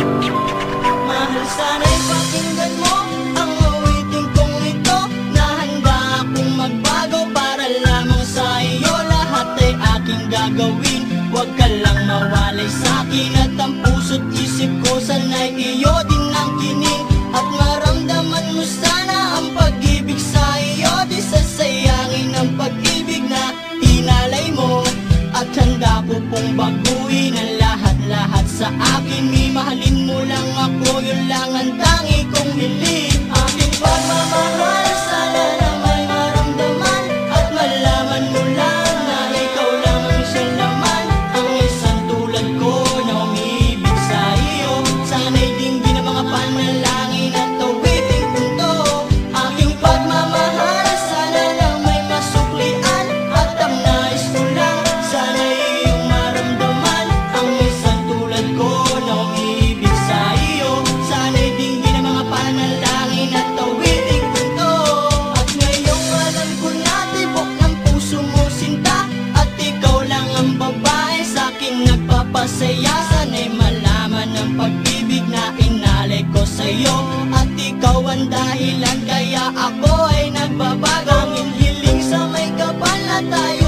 Mahal, sana'y pakinggan mo ang awitin kong ito, na handa akong magbago para lamang sa iyo. Lahat ay aking gagawin, huwag ka lang mawalay sa'kin. At ang puso't isip ko sana'y iyo din ang kining. At maramdaman mo sana ang pag-ibig sa iyo. Di sasayangin ang pag-ibig na hinalay mo. At handa ko pong baguhin ang lahat-lahat sa akin. Mahalin mo lang ako, yun lang ang tangi kong hiling. Aking pagmamahal, sana na may maramdaman. At malaman mo lang na ikaw lang ang siyang laman. Ang isang tulad ko na umiibig sa iyo. Sana'y dinggin ang mga panalangin at awitin kong to. Aking pagmamahal, sana lang may masuklian. At ang nais ko lang, sana'y iyong maramdaman. Ang isang tulad ko na umiibig sa iyo. Sana'y dinggin ang mga panalangin at awitin kong to. At ngayong alam ko na tibok ng puso mo sinta. At ikaw lang ang babae sa'kin nagpapasaya. Sana'y malaman ang pag-ibig na inalay ko sa'yo. At ikaw ang dahilan kaya ako ay nagbabago. Ang hiling sa may kapal na tayo